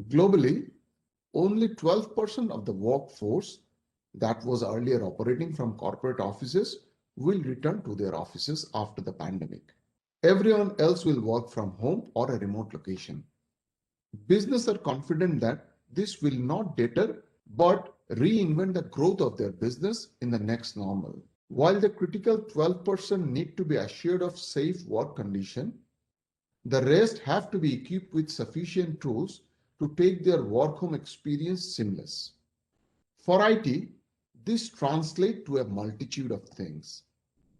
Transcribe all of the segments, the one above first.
Globally, only 12% of the workforce that was earlier operating from corporate offices will return to their offices after the pandemic. Everyone else will work from home or a remote location. Businesses are confident that this will not deter but reinvent the growth of their business in the next normal. While the critical 12% need to be assured of safe work conditions, the rest have to be equipped with sufficient tools to take their work home experience seamless. For IT, this translates to a multitude of things: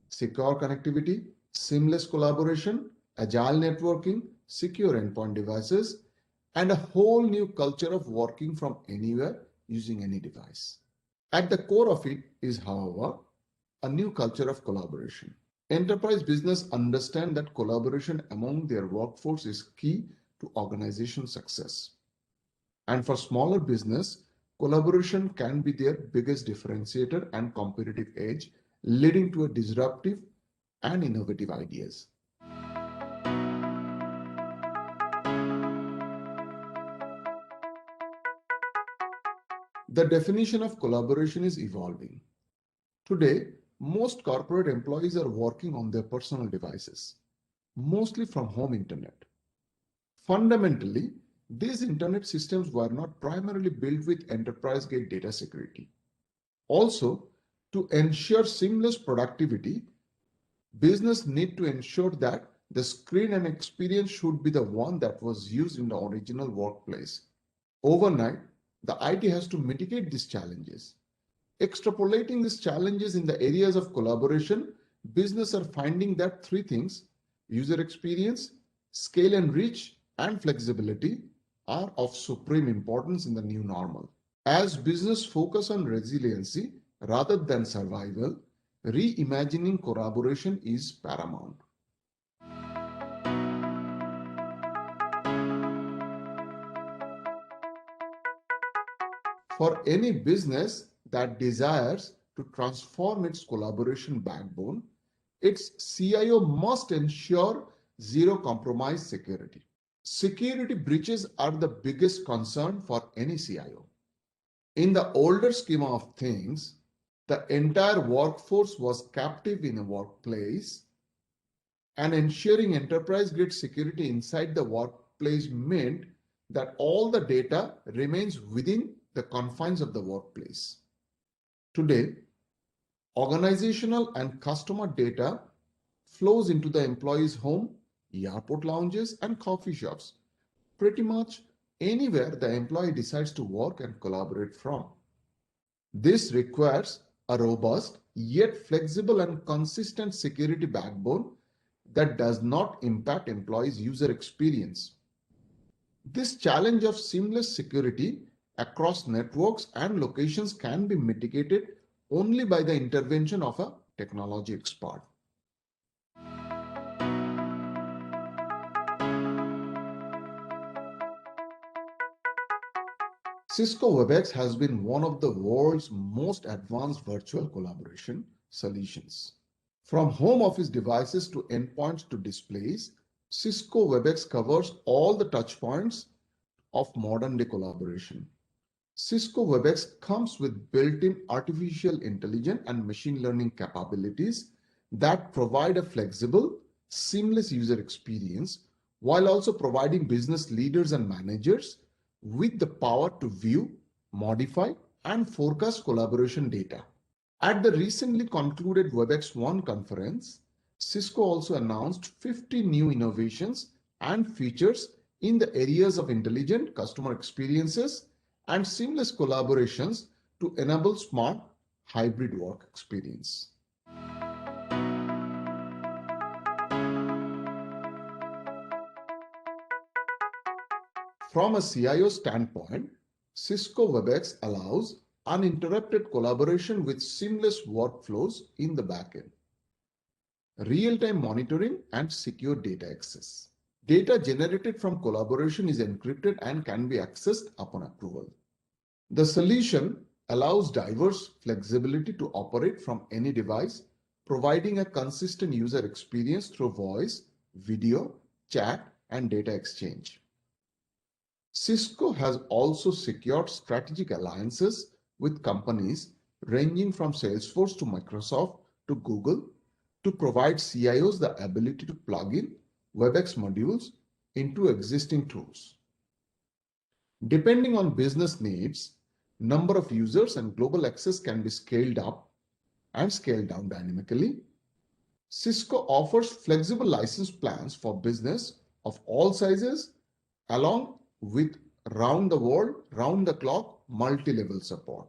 secure connectivity, seamless collaboration, agile networking, secure endpoint devices, and a whole new culture of working from anywhere using any device. At the core of it is, however, a new culture of collaboration. Enterprise business understand that collaboration among their workforce is key to organization success. And for smaller business, collaboration can be their biggest differentiator and competitive edge, leading to a disruptive and innovative ideas. The definition of collaboration is evolving. Today, most corporate employees are working on their personal devices, mostly from home internet. Fundamentally, these internet systems were not primarily built with enterprise-grade data security. Also, to ensure seamless productivity, business need to ensure that the screen and experience should be the one that was used in the original workplace. Overnight, the IT has to mitigate these challenges. Extrapolating these challenges in the areas of collaboration, business are finding that three things: user experience, scale and reach, and flexibility are of supreme importance in the new normal. As business focus on resiliency rather than survival, reimagining collaboration is paramount. For any business that desires to transform its collaboration backbone, its CIO must ensure zero compromise security. Security breaches are the biggest concern for any CIO. In the older schema of things, the entire workforce was captive in a workplace, and ensuring enterprise-grade security inside the workplace meant that all the data remains within the confines of the workplace. Today, organizational and customer data flows into the employee's home, airport lounges, and coffee shops, pretty much anywhere the employee decides to work and collaborate from. This requires a robust yet flexible and consistent security backbone that does not impact employees' user experience. This challenge of seamless security across networks and locations can be mitigated only by the intervention of a technology expert. Cisco Webex has been one of the world's most advanced virtual collaboration solutions. From home office devices to endpoints to displays, Cisco Webex covers all the touchpoints of modern day collaboration. Cisco Webex comes with built-in artificial intelligence and machine learning capabilities that provide a flexible, seamless user experience while also providing business leaders and managers with the power to view, modify, and forecast collaboration data. At the recently concluded Webex One conference, Cisco also announced 50 new innovations and features in the areas of intelligent customer experiences and seamless collaborations to enable smart hybrid work experience. From a CIO standpoint, Cisco Webex allows uninterrupted collaboration with seamless workflows in the backend, real-time monitoring, and secure data access. Data generated from collaboration is encrypted and can be accessed upon approval. The solution allows diverse flexibility to operate from any device, providing a consistent user experience through voice, video, chat, and data exchange. Cisco has also secured strategic alliances with companies ranging from Salesforce to Microsoft to Google to provide CIOs the ability to plug in WebEx modules into existing tools. Depending on business needs, number of users and global access can be scaled up and scaled down dynamically. Cisco offers flexible license plans for business of all sizes along with round the world, round the clock, multi-level support.